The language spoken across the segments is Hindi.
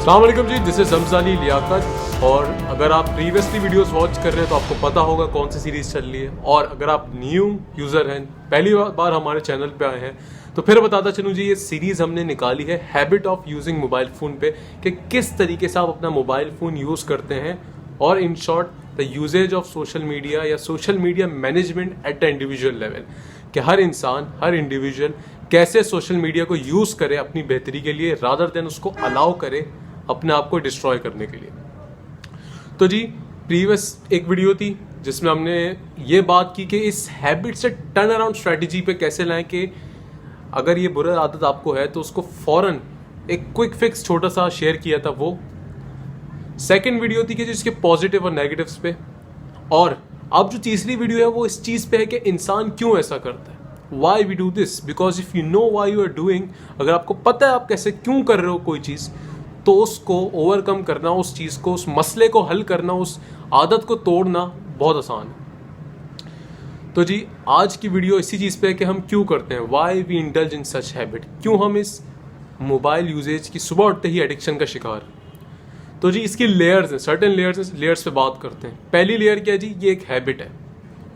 अस्सलाम वालेकुम जी, दिस इज हमजानी लियाकत। और अगर आप प्रीवियसली वीडियोस वॉच कर रहे हैं तो आपको पता होगा कौन सी सीरीज़ चल रही है। और अगर आप न्यू यूज़र हैं, पहली बार हमारे चैनल पे आए हैं, तो फिर बताता चलूँ जी, ये सीरीज़ हमने निकाली है habit of using mobile phone पे, कि किस तरीके से आप अपना मोबाइल फ़ोन यूज़ करते हैं, और in short the usages of social media या social media management at the individual level, कि हर इंसान, हर इंडिविजुअल कैसे सोशल मीडिया को यूज़ करे अपनी बेहतरी के लिए, रादर देन उसको अलाउ करे अपने आप को डिस्ट्रॉय करने के लिए। तो जी, प्रीवियस एक वीडियो थी जिसमें हमने ये बात की कि इस हैबिट से टर्न अराउंड स्ट्रेटजी पे कैसे लाएं, कि अगर ये बुरा आदत आपको है तो उसको फौरन एक क्विक फिक्स छोटा सा शेयर किया था वो। सेकंड वीडियो थी कि जिसके पॉजिटिव और नेगेटिव्स पे। और अब जो तीसरी वीडियो है वो इस चीज़ पे है कि इंसान क्यों ऐसा करता है, why we do this, because if you know why you are doing, अगर आपको पता है आप कैसे क्यों कर रहे हो कोई चीज़, तो उसको ओवरकम करना, उस चीज़ को, उस मसले को हल करना, उस आदत को तोड़ना बहुत आसान है। तो जी, आज की वीडियो इसी चीज़ पे है कि हम क्यों करते हैं, why we indulge in such habit, क्यों हम इस मोबाइल यूजेज की सुबह उठते ही एडिक्शन का शिकार। तो जी, इसकी लेयर्स हैं, सर्टेन लेयर्स पे बात करते हैं। पहली लेयर क्या है जी, ये एक हैबिट है,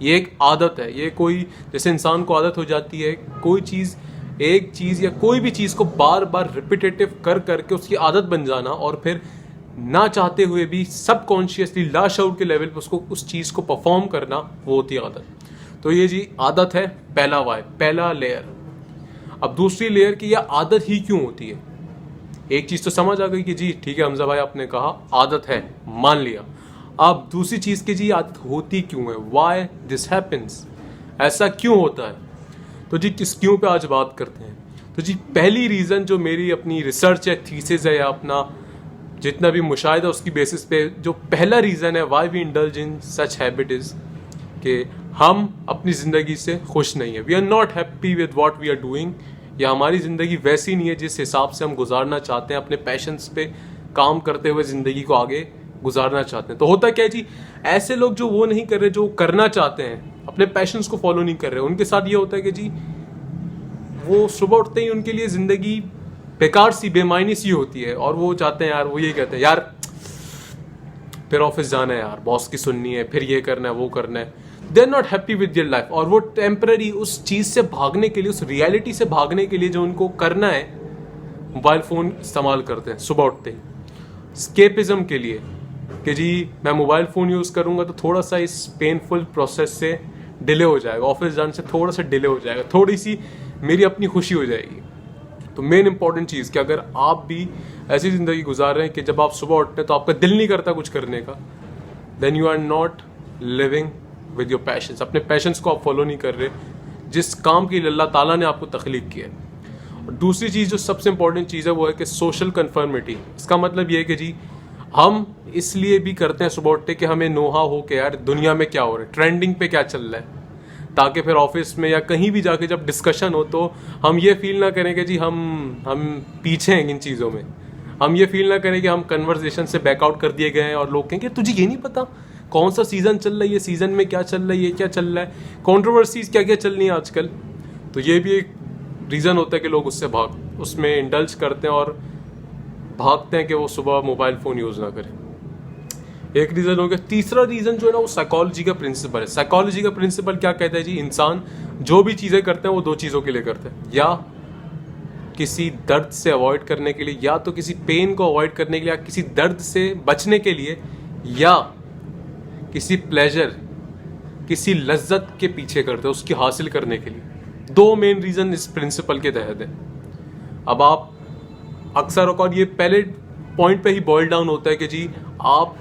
ये एक आदत है। ये कोई, जैसे इंसान को आदत हो जाती है कोई चीज़, एक चीज़ या कोई भी चीज़ को बार बार रिपीटेटिव कर करके उसकी आदत बन जाना, और फिर ना चाहते हुए भी सबकॉन्शियसली लाशऊर के लेवल पर उसको, उस चीज़ को परफॉर्म करना, वो होती है आदत। तो ये जी आदत है, पहला वाई, पहला लेयर। अब दूसरी लेयर की, यह आदत ही क्यों होती है। एक चीज़ तो समझ आ गई कि जी ठीक है हमजा भाई, आपने कहा आदत है, मान लिया। अब दूसरी चीज़ की, जी आदत होती क्यों है, वाई दिस हैपेंस, ऐसा क्यों होता है। तो जी, किस क्यों पे आज बात करते हैं। तो जी, पहली रीज़न जो मेरी अपनी रिसर्च है, थीसिस है, या अपना जितना भी मुशाहिदा उसकी बेसिस पे, जो पहला रीज़न है why we indulge in such habit is कि हम अपनी ज़िंदगी से खुश नहीं है। We are not happy with what we are doing, या हमारी ज़िंदगी वैसी नहीं है जिस हिसाब से हम गुजारना चाहते हैं, अपने पैशंस पे काम करते हुए ज़िंदगी को आगे गुजारना चाहते हैं। तो होता क्या है जी, ऐसे लोग जो वो नहीं कर रहे जो करना चाहते हैं, अपने पैशंस को फॉलो नहीं कर रहे, उनके साथ ये होता है कि जी वो सुबह उठते ही उनके लिए ज़िंदगी बेकार सी, बेमायनी सी होती है, और वो चाहते हैं यार, वो ये कहते हैं यार फिर ऑफिस जाना है, यार बॉस की सुननी है, फिर ये करना है, वो करना है। They are not happy with their life, और वो टेम्पररी उस चीज़ से भागने के लिए, उस रियलिटी से भागने के लिए जो उनको करना है, मोबाइल फ़ोन इस्तेमाल करते हैं सुबह उठते ही स्केपिज्म के लिए, कि जी मैं मोबाइल फ़ोन यूज़ करूँगा तो थोड़ा सा इस पेनफुल प्रोसेस से डिले हो जाएगा, ऑफिस जाने से थोड़ा सा डिले हो जाएगा, थोड़ी सी मेरी अपनी खुशी हो जाएगी। तो मेन इंपॉर्टेंट चीज़ कि अगर आप भी ऐसी ज़िंदगी गुजार रहे हैं कि जब आप सुबह उठते हैं तो आपका दिल नहीं करता कुछ करने का, then you are not living with your passions, अपने पैशंस को आप फॉलो नहीं कर रहे, जिस काम के लिए अल्लाह ताला ने आपको तख्लीक किया है। और दूसरी चीज़ जो सबसे इंपॉर्टेंट चीज़ है वो है कि सोशल कन्फर्मिटी। इसका मतलब ये है कि जी हम इसलिए भी करते हैं सुबह उठते कि हमें नोहा हो कि यार दुनिया में क्या हो रहा है, ट्रेंडिंग पे क्या चल रहा है, ताकि फिर ऑफिस में या कहीं भी जाके जब डिस्कशन हो तो हम ये फील ना करें कि जी हम पीछे हैं इन चीज़ों में, हम ये फील ना करें कि हम कन्वर्सेशन से बैकआउट कर दिए गए हैं, और लोग कहेंगे तुझे ये नहीं पता कौन सा सीज़न चल रहा है, ये सीज़न में क्या चल रहा है, ये क्या चल रहा है, कॉन्ट्रोवर्सीज क्या क्या चल रही है आजकल। तो ये भी एक रीज़न होता है कि लोग उसमें इंडल्ज करते हैं और भागते हैं कि वो सुबह मोबाइल फ़ोन यूज़ ना करें। एक रीज़न हो गया। तीसरा रीज़न जो है ना, वो साइकोलॉजी का प्रिंसिपल है। साइकोलॉजी का प्रिंसिपल क्या कहता है जी, इंसान जो भी चीज़ें करते हैं वो दो चीज़ों के लिए करते हैं, या किसी दर्द से अवॉइड करने के लिए, या तो किसी पेन को अवॉइड करने के लिए, या किसी दर्द से बचने के लिए, या किसी प्लेजर, किसी लज्जत के पीछे करते हैं, उसकी हासिल करने के लिए। दो मेन रीज़न इस प्रिंसिपल के तहत है। अब आप अक्सर और ये पहले पॉइंट पे ही बॉयल डाउन होता है कि जी आप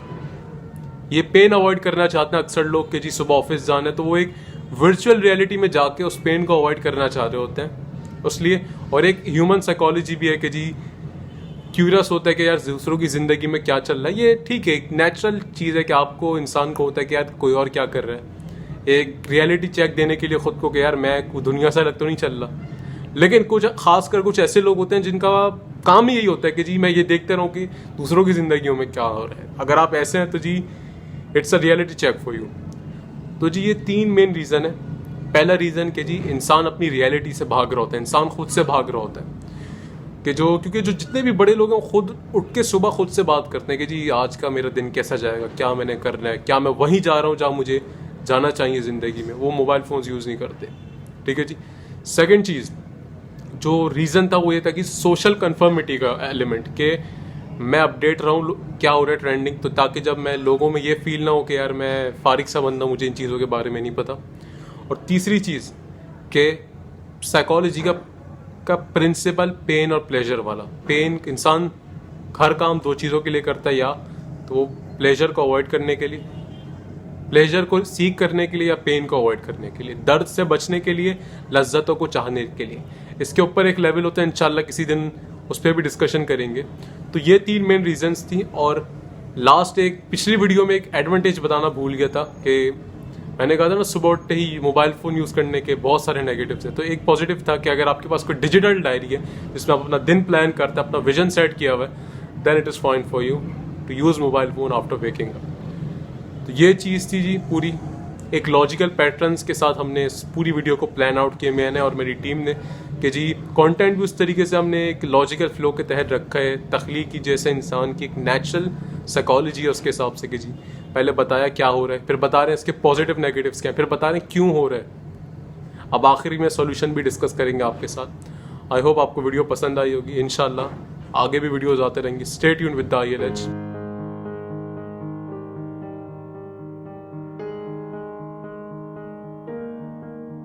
ये पेन अवॉइड करना चाहते हैं अक्सर लोग, कि जी सुबह ऑफिस जाना है, तो वो एक वर्चुअल रियलिटी में जाके उस पेन को अवॉइड करना चाह रहे होते हैं उसलिए। और एक ह्यूमन साइकोलॉजी भी है कि जी क्यूरियस होता है कि यार दूसरों की ज़िंदगी में क्या चल रहा है। ये ठीक है, एक नेचुरल चीज़ है कि आपको, इंसान को होता है कि यार कोई और क्या कर रहा है, एक रियलिटी चेक देने के लिए ख़ुद को कि यार मैं दुनिया से अलग तो नहीं चल रहा। लेकिन कुछ खासकर कुछ ऐसे लोग होते हैं जिनका काम ही यही होता है कि जी मैं ये देखते रहूँ कि दूसरों की ज़िंदगियों में क्या हो रहा है। अगर आप ऐसे हैं तो जी it's a reality check for you. तो जी ये तीन मेन रीज़न है। पहला रीज़न कि जी इंसान अपनी रियलिटी से भाग रहा होता है, इंसान खुद से भाग रहा होता है। कि जो क्योंकि जो जितने भी बड़े लोग हैं खुद उठ के सुबह खुद से बात करते हैं कि जी आज का मेरा दिन कैसा जाएगा, क्या मैंने करना है, क्या मैं वहीं जा रहा हूँ जहाँ मुझे जाना चाहिए ज़िंदगी में। वो मोबाइल फ़ोन्स यूज़ नहीं करते। ठीक है जी। सेकंड चीज़ जो रीज़न था वो ये था कि सोशल कन्फर्मिटी का एलिमेंट, कि मैं अपडेट रहूँ क्या हो रहा है ट्रेंडिंग, तो ताकि जब मैं लोगों में ये फील ना हो कि यार मैं फारिग सा बंदा, मुझे इन चीज़ों के बारे में नहीं पता। और तीसरी चीज़ कि साइकोलॉजी का प्रिंसिपल पेन और प्लेजर वाला। पेन, इंसान हर काम दो चीज़ों के लिए करता है, या तो वो प्लेजर को अवॉइड करने के लिए, प्लेजर को सीख करने के लिए, या पेन को अवॉइड करने के लिए, दर्द से बचने के लिए, लज्जतों को चाहने के लिए। इसके ऊपर एक लेवल होता है, इंशाल्लाह किसी दिन उस पर भी डिस्कशन करेंगे। तो ये 3 मेन रीजंस थी। और लास्ट एक पिछली वीडियो में एक एडवांटेज बताना भूल गया था कि मैंने कहा था ना सुबह उठते ही मोबाइल फ़ोन यूज़ करने के बहुत सारे नेगेटिव्स हैं। तो एक पॉजिटिव था कि अगर आपके पास कोई डिजिटल डायरी है जिसमें आप अपना दिन प्लान करते हैं, अपना विजन सेट किया हुआ है, then it is fine for you to use mobile phone after waking up. तो ये चीज़ थी जी पूरी, एक लॉजिकल पैटर्न्स के साथ हमने इस पूरी वीडियो को प्लान आउट किया, मैंने और मेरी टीम ने, कि जी कंटेंट भी उस तरीके से हमने एक लॉजिकल फ्लो के तहत रखा है, तख्लीकी जैसे इंसान की एक नेचुरल साइकोलॉजी है उसके हिसाब से, कि जी पहले बताया क्या हो रहा है, फिर बता रहे हैं इसके पॉजिटिव नेगेटिव्स क्या हैं, फिर बता रहे हैं क्यों हो रहा है, अब आखिरी में सॉल्यूशन भी डिस्कस करेंगे आपके साथ। आई होप आपको वीडियो पसंद आई होगी। इंशाल्लाह आगे भी वीडियोज़ आते रहेंगे। Stay tuned with the ILH।